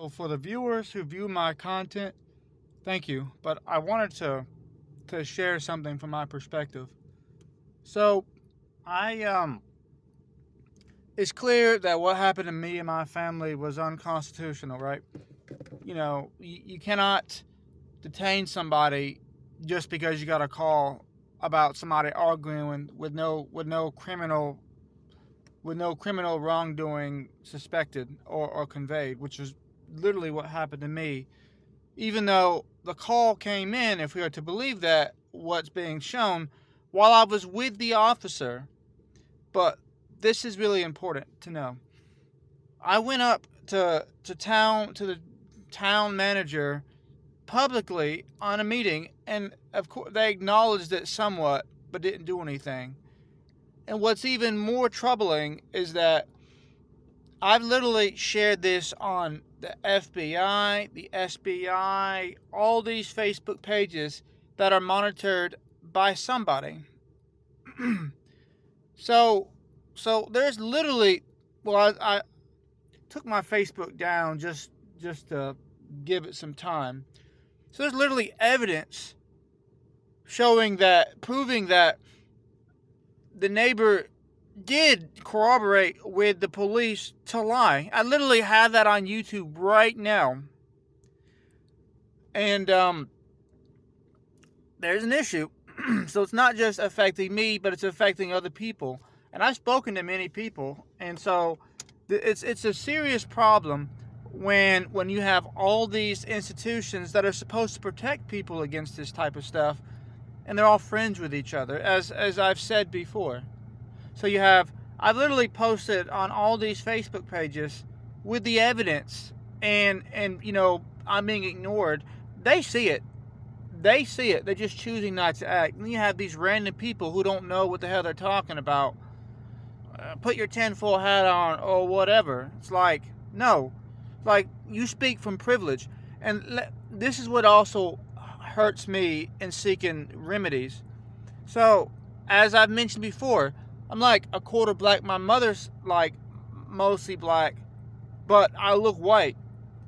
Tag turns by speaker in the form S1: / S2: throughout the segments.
S1: So for the viewers who view my content, thank you. But I wanted to share something from my perspective. So I it's clear that what happened to me and my family was unconstitutional, right? You cannot detain somebody just because you got a call about somebody arguing with no criminal wrongdoing suspected or conveyed, which is literally what happened to me. Even though the call came in, if we are to believe that what's being shown, while I was with the officer, but this is really important to know. I went up to the town manager publicly on a meeting, and of course they acknowledged it somewhat, but didn't do anything. And what's even more troubling is that I've literally shared this on the FBI, the SBI, all these Facebook pages that are monitored by somebody. so, so there's literally, well, I took my Facebook down just to give it some time. So there's literally evidence proving that the neighbor did corroborate with the police to lie. I literally have that on YouTube right now. And there's an issue. So it's not just affecting me, but it's affecting other people. And I've spoken to many people, and so it's a serious problem when you have all these institutions that are supposed to protect people against this type of stuff, and they're all friends with each other, as I've said before. So I've literally posted on all these Facebook pages with the evidence, and I'm being ignored. They see it. They see it. They're just choosing not to act. And you have these random people who don't know what the hell they're talking about. Put your tinfoil hat on or whatever. It's like, no. Like, you speak from privilege. And this is what also hurts me in seeking remedies. So, as I've mentioned before, I'm like a quarter black. My mother's like mostly black, but I look white.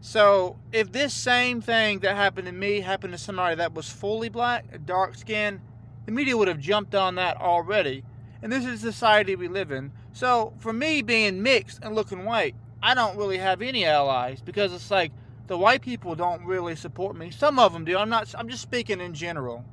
S1: So if this same thing that happened to me happened to somebody that was fully black, dark skinned, the media would have jumped on that already. And this is the society we live in. So for me being mixed and looking white, I don't really have any allies, because it's like the white people don't really support me. Some of them do. I'm just speaking in general.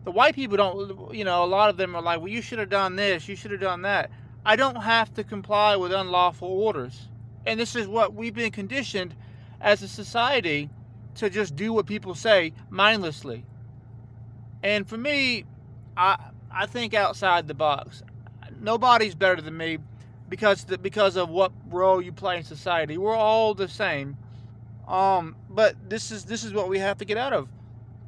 S1: The white people don't, a lot of them are like, well, you should have done this, you should have done that. I don't have to comply with unlawful orders. And this is what we've been conditioned as a society, to just do what people say mindlessly. And for me, I think outside the box. Nobody's better than me because of what role you play in society. We're all the same. But this is what we have to get out of.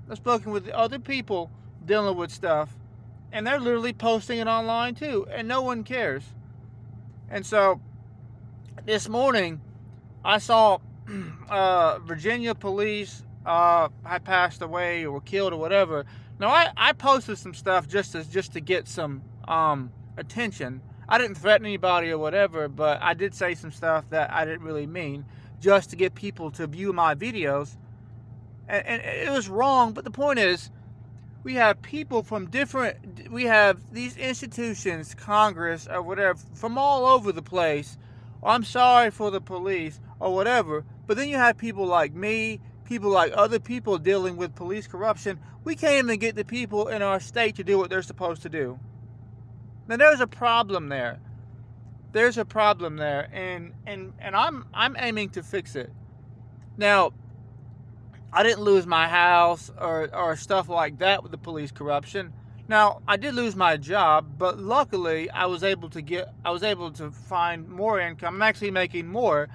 S1: I've spoken with other people dealing with stuff, and they're literally posting it online too, and no one cares. And so this morning I saw Virginia police had passed away or were killed or whatever. Now I posted some stuff just to get some attention. I didn't threaten anybody or whatever, but I did say some stuff that I didn't really mean, just to get people to view my videos. And it was wrong, but the point is, we have people we have these institutions, Congress or whatever, from all over the place. I'm sorry for the police or whatever, but then you have people like me, people like other people dealing with police corruption. We can't even get the people in our state to do what they're supposed to do. Now there's a problem there. There's a problem there, and I'm aiming to fix it. Now, I didn't lose my house or stuff like that with the police corruption. Now, I did lose my job, but luckily I was able to find more income. I'm actually making more,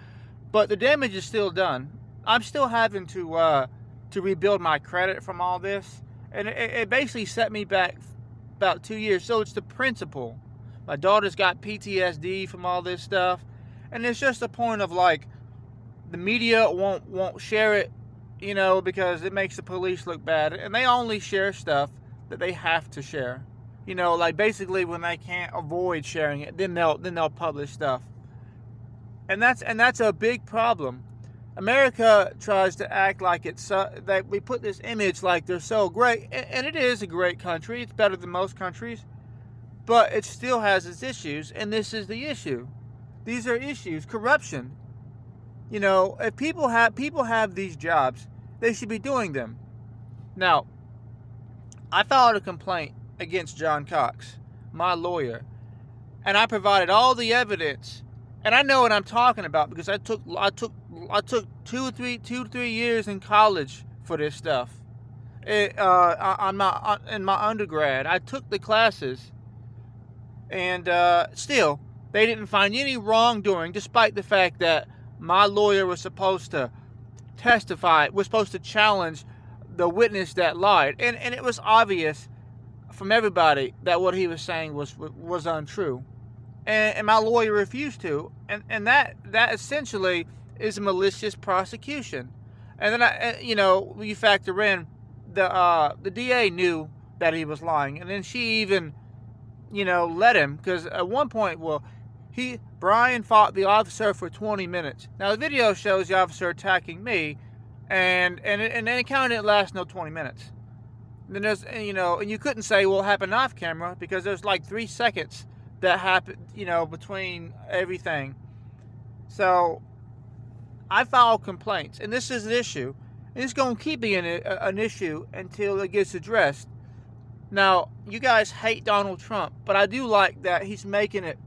S1: but the damage is still done. I'm still having to rebuild my credit from all this, and it basically set me back about 2 years. So it's the principle. My daughter's got PTSD from all this stuff, and it's just a point of like, the media won't share it, because it makes the police look bad, and they only share stuff that they have to share. Like basically when they can't avoid sharing it, then they'll publish stuff, and that's a big problem. America tries to act like it's that we put this image like they're so great, and it is a great country. It's better than most countries, but it still has its issues, and this is the issue. These are issues. Corruption. You know, if people have these jobs, they should be doing them. Now, I filed a complaint against John Cox, my lawyer, and I provided all the evidence. And I know what I'm talking about because I took 2 to 3 years in college for this stuff. In my undergrad, I took the classes, and still they didn't find any wrongdoing, despite the fact that my lawyer was supposed to testify, was supposed to challenge the witness that lied, and it was obvious from everybody that what he was saying was untrue, and my lawyer refused to, and that essentially is a malicious prosecution. And then you factor in the DA knew that he was lying, and then she even let him, because at one point, Brian fought the officer for 20 minutes. Now the video shows the officer attacking me, and the encounter didn't last no 20 minutes. And then there's and you couldn't say, well, it happened off camera, because there's like 3 seconds that happened between everything. So I filed complaints, and this is an issue, and it's going to keep being an issue until it gets addressed. Now, you guys hate Donald Trump, but I do like that he's making it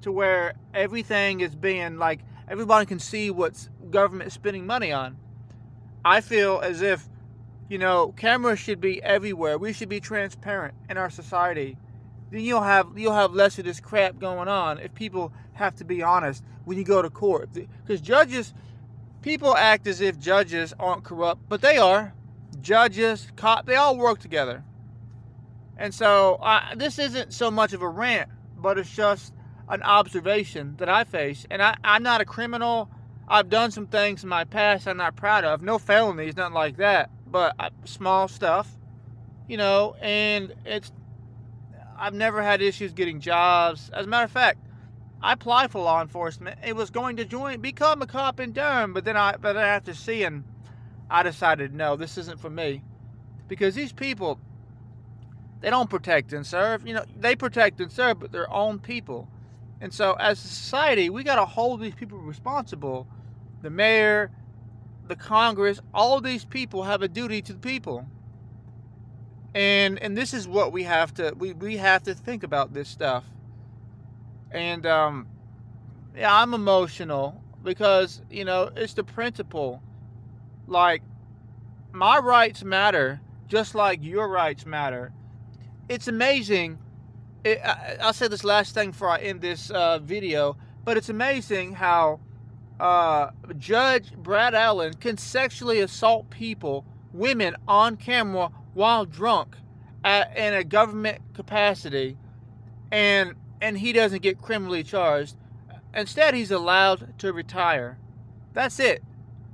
S1: to where everything is being like, everybody can see what government is spending money on. I feel as if, cameras should be everywhere. We should be transparent in our society. Then you'll have less of this crap going on if people have to be honest when you go to court. Because people act as if judges aren't corrupt, but they are. Judges, cops, they all work together. And so this isn't so much of a rant, but it's just an observation that I face. And I'm not a criminal. I've done some things in my past I'm not proud of. No felonies, nothing like that. But small stuff, and I've never had issues getting jobs. As a matter of fact, I applied for law enforcement. It was going to become a cop in Durham, but then after seeing, I decided, no, this isn't for me. Because these people, they don't protect and serve. They protect and serve, but their own people. And so as a society, we got to hold these people responsible. The mayor, the Congress, all these people have a duty to the people. And this is what we have to think about this stuff. And I'm emotional because it's the principle. Like, my rights matter just like your rights matter. It's amazing. I'll say this last thing before I end this video, but it's amazing how Judge Brad Allen can sexually assault women on camera while drunk in a government capacity, and he doesn't get criminally charged. Instead, he's allowed to retire. That's it.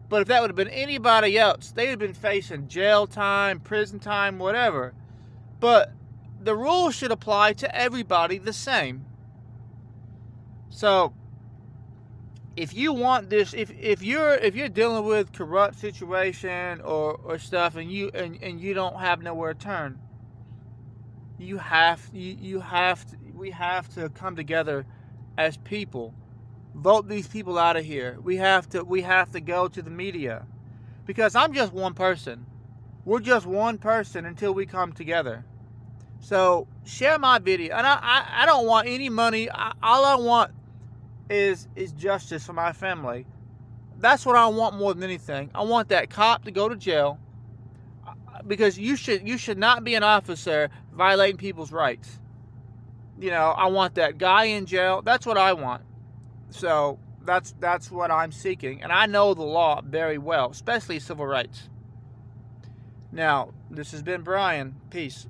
S1: But if that would have been anybody else, they'd have been facing jail time, prison time, whatever. But the rules should apply to everybody the same. So if you want this, if you're dealing with corrupt situation or stuff, and you don't have nowhere to turn, we have to come together as people. Vote these people out of here. We have to go to the media, because I'm just one person. We're just one person until we come together. So share my video, and I don't want any money. All I want is justice for my family. That's what I want more than anything. I want that cop to go to jail, because you should not be an officer violating people's rights. I want that guy in jail. That's what I want. So that's what I'm seeking, and I know the law very well, especially civil rights. Now, this has been Brian. Peace.